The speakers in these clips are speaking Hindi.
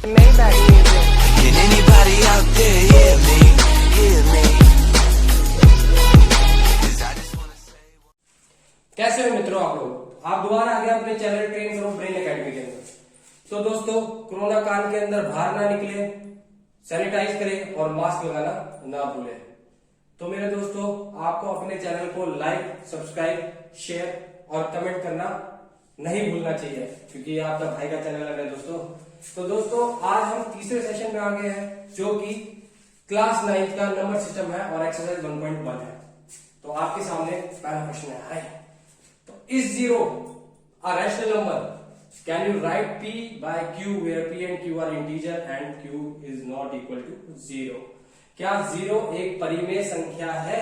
Maybach music. Can anybody out there hear me? Hear me? 'Cause I just wanna say. कैसे हो मित्रों आप लोग? आप दोबारा आ गए अपने चैनल ट्रेन करो ब्रेन एकेडमी के अंदर। तो दोस्तों, कोरोना काल के अंदर बाहर ना निकले, सैनिटाइज करें और मास्क लगाना ना भूलें। तो मेरे दोस्तों, आपको अपने चैनल को लाइक, सब्सक्राइब, शेयर और कमेंट करना नहीं भूलना चाहिए, क्योंकि ये आपका भाई का चैनल है दोस्तों। तो दोस्तों, आज हम तीसरे सेशन में आ गए हैं, जो कि क्लास 9 का नंबर सिस्टम है और एक्सरसाइज 1.1 है। तो आपके सामने पहला प्रश्न है, तो is zero a rational number? Can you right p by q where p and q are integer and q is not equal to 0? क्या 0 एक परिमेय संख्या है,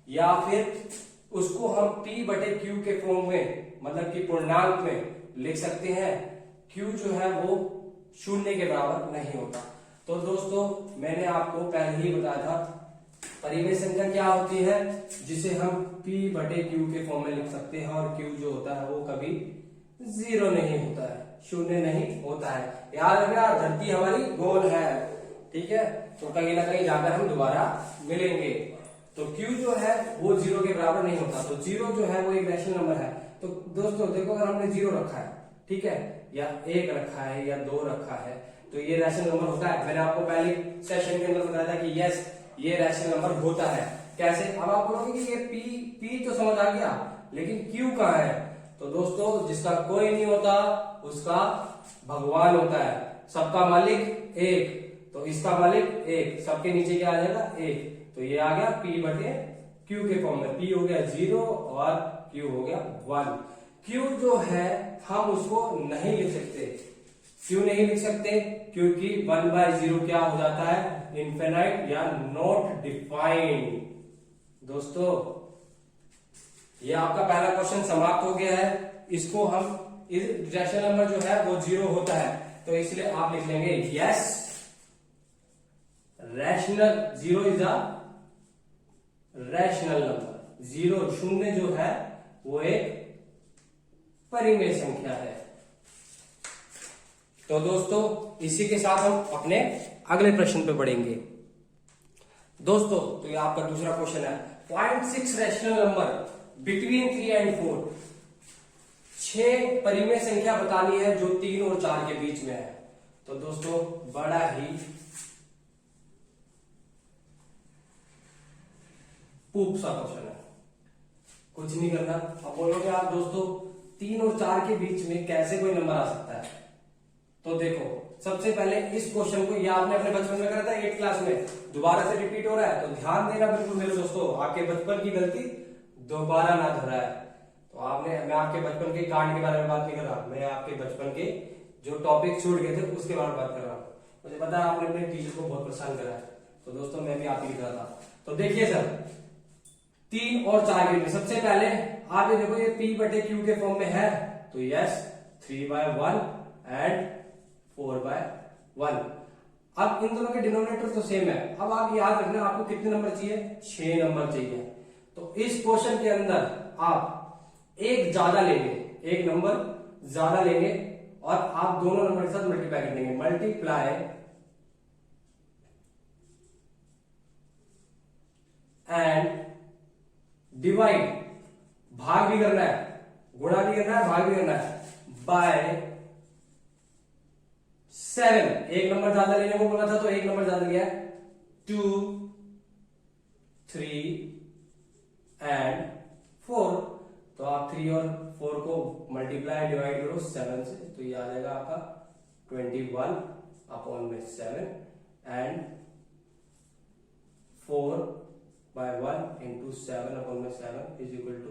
या फिर उसको हम p बटे q के फॉर्म में, मतलब कि पूर्णांक में लिख सकते हैं? q जो है वो शून्य के बराबर नहीं होता। तो दोस्तों, मैंने आपको पहले ही बताया था, परिमेय संख्या क्या होती है, जिसे हम p बटे q के फॉर्म में लिख सकते हैं, और q जो होता है वो कभी 0 नहीं होता है, शून्य नहीं होता है। याद रखना, धरती हमारी गोल है, ठीक है? तो कहीं ना कहीं जाकर हम दोबारा मिलेंगे। तो q जो है वो 0 के बराबर नहीं होता। तो 0 जो है वो एक रैशनल नंबर है। तो दोस्तों देखो, अगर हमने 0 रखा है, ठीक है, या 1 रखा है या 2 रखा है, तो ये रैशनल नंबर होता है। मैंने आपको पहले सेशन के अंदर बताया था कि यस, ये रैशनल नंबर होता है। कैसे? अब आप बोलोगे कि ये p तो समझ आ गया, लेकिन q कहाँ है? तो दोस्तों, जिसका कोई नहीं होता उसका भगवान होता है। सबका मालिक एक, तो इसका मालिक एक, सबके नीचे क्या आ जाएगा? एक। तो ये आ गया p बटे q के फॉर्म में। p हो गया 0 और q हो गया 1। q जो है हम उसको नहीं लिख सकते। क्यों नहीं लिख सकते? क्योंकि 1/0 क्या हो जाता है? इनफिनाइट या नॉट डिफाइंड। दोस्तों, ये आपका पहला क्वेश्चन समाप्त हो गया है। इसको हम, इस रैशनल नंबर जो है वो 0 होता है, तो इसलिए आप लिख लेंगे yes, rational 0 is a rational number. 0 शून्य जो है वो एक परिमेय संख्या है। तो दोस्तों, इसी के साथ हम अपने अगले प्रश्न पे बढ़ेंगे। दोस्तों, तो ये आपका दूसरा क्वेश्चन है, 0.6 रैशनल नंबर बिटवीन 3 and 4। 6 परिमेय संख्या बतानी है जो 3 और 4 के बीच में है। तो दोस्तों, बड़ा ही पूप सा क्वेश्चन है, कुछ नहीं करना। अब बोलोगे आप दोस्तों, 3 और 4 के बीच में कैसे कोई नंबर आ सकता है? तो देखो, सबसे पहले इस क्वेश्चन को, ये आपने अपने बचपन में करा था 8th क्लास में, दोबारा से रिपीट हो रहा है, तो ध्यान देना बिल्कुल मेरे दोस्तों, आपके बचपन की गलती दोबारा ना दोहराए। तो मैं आपके बचपन के कांड के बारे में बात नहीं कर रहा, मैं आपके बचपन के जो टॉपिक छूट गए थे उसके बारे में बात कर रहा हूँ। मुझे पता है आपने अपने टीचर को बहुत परेशान करा है, तो दोस्तों मैं भी आप ही लिख रहा था। तो देखिए सर, 3 और 4 के लिए सबसे पहले आप ये देखो, ये p बटे q के फॉर्म में है, तो यस, 3/1 एंड 4/1। अब इन दोनों के डिनोमिनेटर तो सेम है। अब आप याद रखना, आपको कितने नंबर चाहिए? 6 नंबर चाहिए। तो इस क्वेश्चन के अंदर आप एक ज्यादा लेंगे, एक नंबर ज्यादा लेंगे, और आप दोनों नंबर के साथ मल्टीप्लाई कर देंगे। मल्टीप्लाई एंड डिवाइड, भाग भी करना है, गुणा भी करना है, भाग भी करना है, बाय 7। एक नंबर ज्यादा लेने को बोला था, तो एक नंबर ज्यादा लिया, 2, 3 एंड 4। तो आप 3 और 4 को मल्टीप्लाई डिवाइड करो 7 से, तो ये आ जाएगा आपका 21/7 and 4/1 into 7/7 is equal to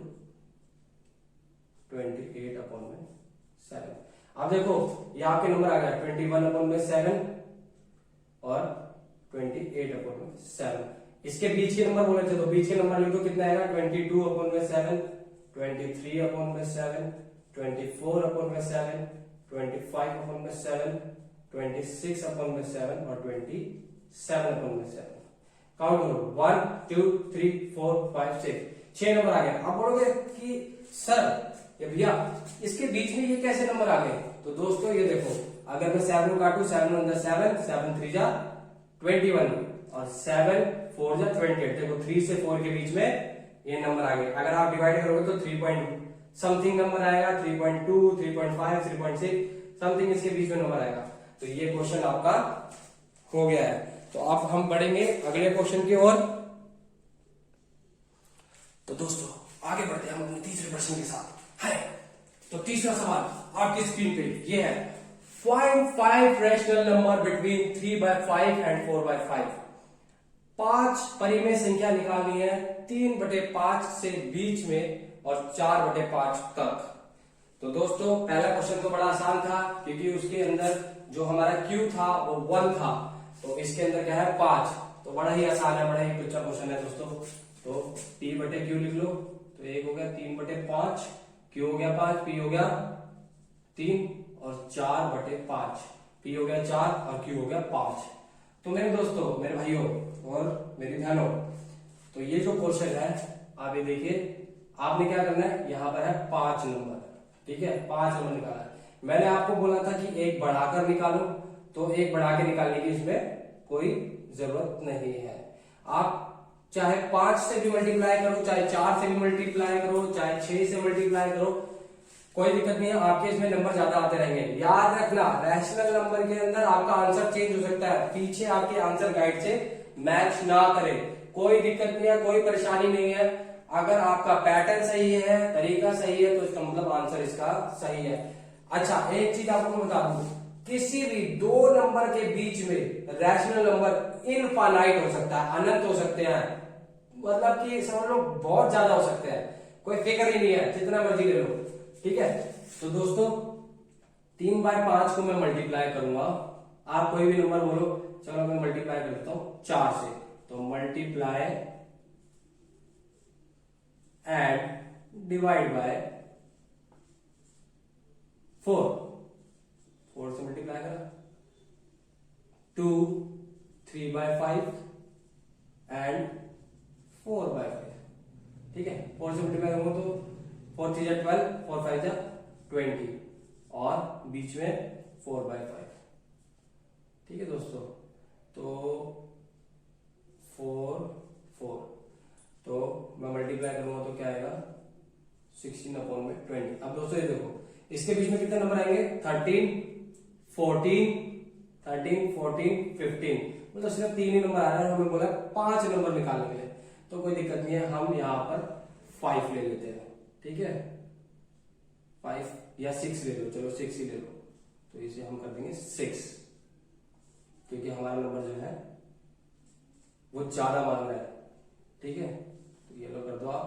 28/7। अब देखो, ये आपके नंबर आ गया 21/7 और 28/7। इसके बीच के नंबर बोले थे, तो बीच के नंबर लिखो, कितना आएगा? 22/7, 23/7, 24/7, 25/7, 26/7 और 27/7। काउंट करो, 1 2 3 4 5 6, 6 नंबर आ गया। आप बोलोगे कि सर, ये भैया इसके बीच में ये कैसे नंबर आ गए? तो दोस्तों ये देखो, अगर मैं 7 को काटू, 7 1 7, 7 3 जा 21 और 7 4 जा 28। देखो 3 से 4 के बीच में ये नंबर आ गए। अगर आप डिवाइड करोगे तो 3 पॉइंट समथिंग नंबर आएगा, 3.2, 3.5, 3.6 समथिंग इसके बीच में नंबर आएगा। तो ये क्वेश्चन आपका हो गया है। तो अब हम बढ़ेंगे अगले क्वेश्चन की ओर। तो दोस्तों आगे बढ़ते हैं हम अपने तीसरे प्रश्न के साथ है। तो तीसरा सवाल आपकी स्क्रीन पे ये है, find 5 rational number between 3/5 and 4/5। 5 परिमेय संख्या निकालनी है 3/5 से बीच में और 4/5 तक। तो दोस्तों पहला क्वेश्चन तो बड़ा आसान था, क्योंकि उसके अंदर जो हमारा Q था वो 1 था, तो इसके अंदर क्या है 5। तो बड़ा ही आसान है, बड़ा ही अच्छा क्वेश्चन है दोस्तों। तो P/Q लिख लो, तो एक हो गया 3/5, Q हो गया 5, P हो गया 3 और 4/5। P हो गया 4 और Q हो गया 5। तो मेरे दोस्तों, मेरे भाइयों और मेरी बहनों, तो ये जो क्वेश्चन है आप ये देखिए, आपने क्या करना है, यहाँ पर है 5 नंबर, ठीक है, 5 नंबर निकाला है। मैंने आपको बोला था कि एक बढ़ाकर निकालो, तो एक बढ़ा के निकालने की इसमें कोई जरूरत नहीं है। आप चाहे 5 से भी मल्टीप्लाई करो, चाहे 4 से भी मल्टीप्लाई करो, चाहे 6 से मल्टीप्लाई करो, कोई दिक्कत नहीं है, आपके इसमें नंबर ज्यादा आते रहेंगे। याद रखना, रैशनल नंबर के अंदर आपका आंसर चेंज हो सकता है, पीछे आपके आंसर गाइड से मैच ना करे, कोई दिक्कत नहीं है, कोई परेशानी नहीं है। अगर आपका पैटर्न सही है, तरीका सही है, तो इसका मतलब आंसर इसका सही है। अच्छा, एक चीज आपको मैं बता दूं, किसी भी 2 नंबर के बीच में रैशनल नंबर इनफाइनाइट हो सकता है, अनंत हो सकते हैं, मतलब कि समझ लो बहुत ज्यादा हो सकते हैं, कोई फिक्र ही नहीं है, जितना मर्जी ले लो, ठीक है। तो दोस्तों 3/5 को मैं मल्टीप्लाई करूंगा, आप कोई भी नंबर बोलो, चलो मैं मल्टीप्लाई करता हूं 4 से, तो मल्टीप्लाई एंड डिवाइड बाय 4 से मल्टीप्लाई करा, 2 3/5 एंड 4/5, ठीक है। 4 से मल्टीप्लाई करूंगा तो 4 3 12, 4 5 20 और बीच में 4/5, ठीक है दोस्तों। तो 4 4, तो मैं मल्टीप्लाई करूंगा तो क्या आएगा 16/20। अब दोस्तों ये देखो, इसके बीच में कितने नंबर आएंगे, 13 14 15, मतलब सिर्फ 3 ही नंबर आ रहा है, हमें बोला 5 नंबर निकालने के लिए, तो कोई दिक्कत नहीं है, हम यहाँ पर 5 ले लेते हैं, ठीक है, 5 या 6 ले लो, चलो 6 ही ले लो, तो इसे हम कर देंगे 6, क्योंकि हमारा नंबर जो है वो ज्यादा मान रहा है, ठीक है। तो ये लो कर दो आप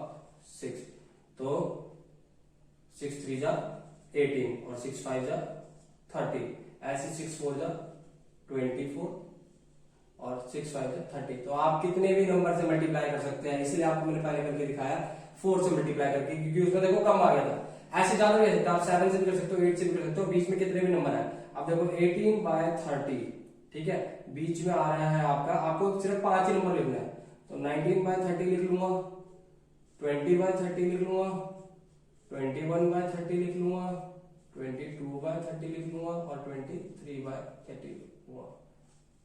6, तो 6 3 जा 18 और 6 5 जा 30, ऐसे 6 4 जा 24 और 6 5 जा 30। तो आप कितने भी नंबर से मल्टीप्लाई कर सकते हैं, इसलिए आपको मैंने पहले करके दिखाया 4 से मल्टीप्लाई करके, क्योंकि उसमें देखो कम आ गया था। ऐसे ज्यादा भी कर सकते हो, आप 7 से भी कर सकते हो, 8 से भी कर सकते हो, बीच में कितने भी नंबर है। अब देखो 18/30, ठीक है, बीच में आ रहा है आपका, आपको सिर्फ 5 ही नंबर लिखना है, तो 19/30 लिख लूंगा, 20/30 लिख लूंगा, 21/30 लिख लूंगा, 22/30 लिख लूंगा और 23/30 लिख लूंगा।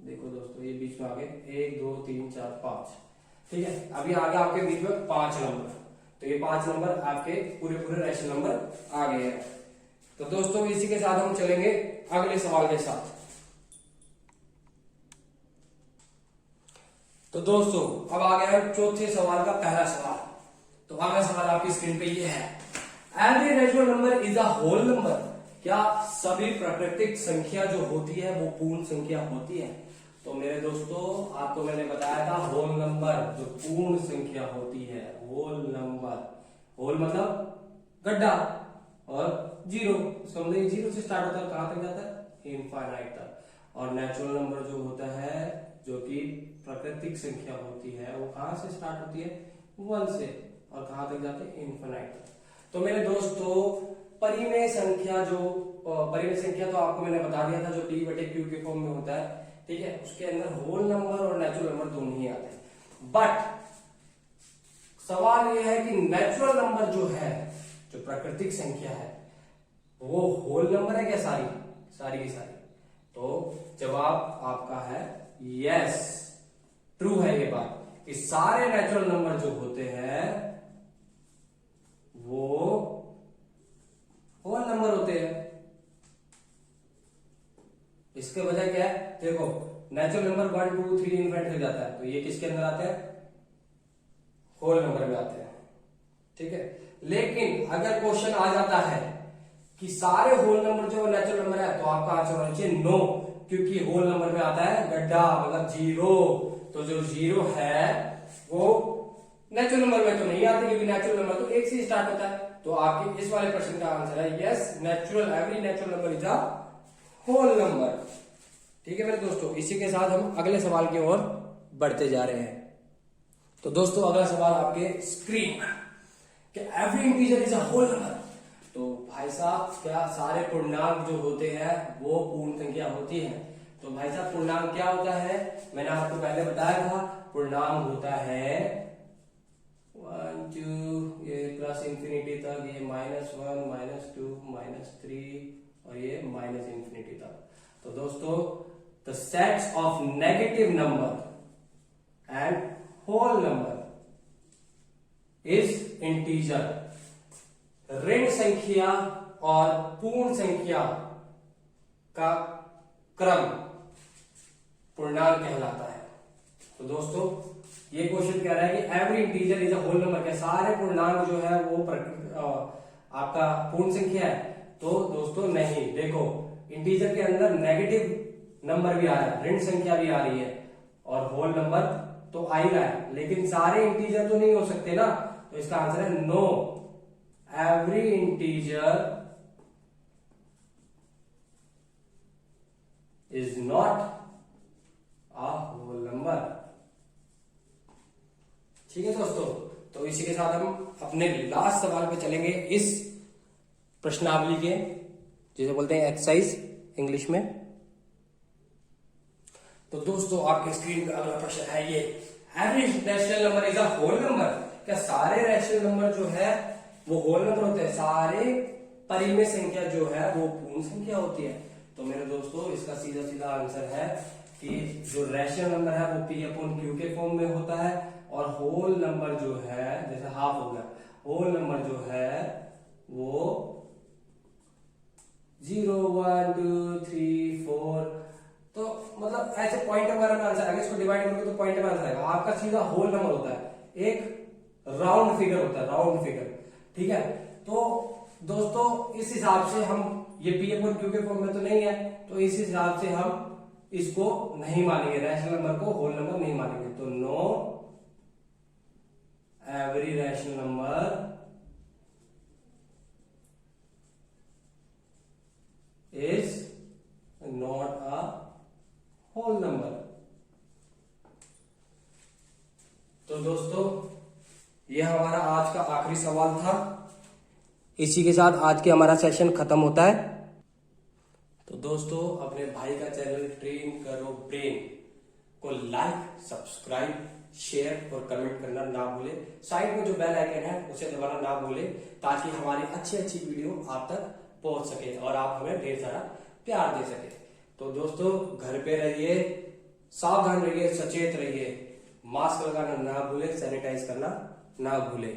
देखो दोस्तों ये बीच में आ गए 1 2 3 4 5, ठीक है। अभी आगे आपके बीच में 5 नंबर, तो ये 5 नंबर आपके पूरे रैशनल नंबर आ गए हैं। तो दोस्तों इसी के साथ हम चलेंगे अगले सवाल के साथ। तो दोस्तों अब आ गया है चौथे सवाल का पहला सवाल। तो अगला सवाल आपकी स्क्रीन पे ये है, every rational number is a whole number. क्या सभी प्राकृतिक संख्या जो होती है वो पूर्ण संख्या होती है? तो मेरे दोस्तों आपको मैंने बताया था होल नंबर जो पूर्ण संख्या होती है, होल नंबर, होल मतलब गड्ढा और जीरो, इसका मतलब जीरो से स्टार्ट होता है, कहां तक जाता है, इनफाइनाइट तक। और नेचुरल नंबर जो होता है, जो कि प्राकृतिक संख्या होती है, वो कहां से स्टार्ट होती है, 1 से, और कहां तक जाते हैं, इनफाइनाइट तक। तो मेरे दोस्तों परिमेय संख्या जो परिमेय संख्या तो आपको मैंने बता दिया था, जो P/Q के फॉर्म में होता है, ठीक है, उसके अंदर होल नंबर और नेचुरल नंबर दोनों ही आते हैं। बट सवाल यह है कि नेचुरल नंबर जो है, जो प्राकृतिक संख्या है, वो होल नंबर है क्या? सारी सारी की सारी। तो जवाब आपका है यस, ट्रू है ये बात कि सारे नेचुरल नंबर जो होते हैं वो होल नंबर होते हैं। इसके वजह क्या है? देखो नेचुरल नंबर 1 2 3 इन्फिनिटी हो जाता है, तो ये किसके अंदर आते हैं? होल नंबर में आते हैं। ठीक है, लेकिन अगर क्वेश्चन आ जाता है कि सारे होल नंबर जो नेचुरल नंबर है, तो आपका आंसर होना चाहिए नो, क्योंकि होल नंबर में आता है गड्ढा, मतलब जीरो। तो जो जीरो है वो नेचुरल नंबर में तो नहीं आते, क्योंकि नेचुरल नंबर तो एक से स्टार्ट होता है। तो आपके इस वाले प्रश्न का आंसर है yes, natural, every natural number is a whole number. ठीक है मेरे दोस्तों, इसी के साथ हम अगले सवाल की ओर बढ़ते जा रहे हैं। तो दोस्तों अगला सवाल आपके स्क्रीन पर कि every integer is a whole number. तो भाई साहब क्या सारे पूर्णांक जो होते हैं वो पूर्ण संख्या होती है? तो भाई साहब पूर्णांक क्या होता है? मैंने आपको पहले बताया था, पूर्णांक होता है 1 2, ये प्लस इंफिनिटी तक, ये -1 -2 -3 और ये माइनस इंफिनिटी तक। तो दोस्तों the sets of negative number and whole number is integer. ऋण संख्या और पूर्ण संख्या का क्रम पूर्णांक कहलाता है। तो दोस्तों ये क्वेश्चन कह रहा है कि every integer is a whole number, क्या सारे पूर्णांक जो है वो आपका पूर्ण संख्या है? तो दोस्तों नहीं। देखो इंटीजर के अंदर नेगेटिव नंबर भी आ रहा है, ऋण संख्या भी आ रही है, और होल नंबर तो आ ही रहा है, लेकिन सारे इंटीजर तो नहीं हो सकते ना। तो इसका आंसर है no, every integer is not a whole number. ठीक है दोस्तों, तो इसी के साथ हम अपने लास्ट सवाल पे चलेंगे इस प्रश्नावली के, जिसे बोलते हैं एक्सरसाइज इंग्लिश में। तो दोस्तों आपके स्क्रीन पे अगला प्रश्न है ये, every rational number is a whole number. क्या सारे रैशनल नंबर जो है वो होल नंबर होते हैं? सारे परिमेय संख्या जो है वो पूर्ण संख्या होती है? तो मेरे दोस्तों इसका सीधा सीधा आंसर है कि जो रैशनल नंबर है वो P/Q के फॉर्म में होता है, और होल नंबर जो है, जैसे हाफ हो गया, होल नंबर जो है वो 0 1 2 3 4, तो मतलब ऐसे पॉइंट वगैरह में आंसर आएगा। इसको डिवाइड करोगे तो पॉइंट में आंसर आएगा। आपका सीधा होल नंबर होता है, एक राउंड फिगर होता है, राउंड फिगर। ठीक है, तो दोस्तों इस हिसाब से हम, ये P/Q के फॉर्म में तो नहीं है, तो इस हिसाब से हम इसको नहीं मानेंगे, रैशनल नंबर को होल नंबर नहीं मानेंगे। तो no, every rational number is not a whole number. तो दोस्तों यह हमारा आज का आखिरी सवाल था। इसी के साथ आज के हमारा सेशन खत्म होता है। तो दोस्तों अपने भाई का चैनल ट्रेन करो ब्रेन को लाइक, सब्सक्राइब, शेयर और कमेंट करना ना भूले। साइड में जो बेल आइकन है उसे दबाना ना भूले, ताकि हमारी अच्छी अच्छी वीडियो आप तक पहुंच सके और आप हमें ढेर सारा प्यार दे सके। तो दोस्तों घर पे रहिए, सावधान रहिए, सचेत रहिए, मास्क लगाना ना भूले, सैनिटाइज करना ना भूले।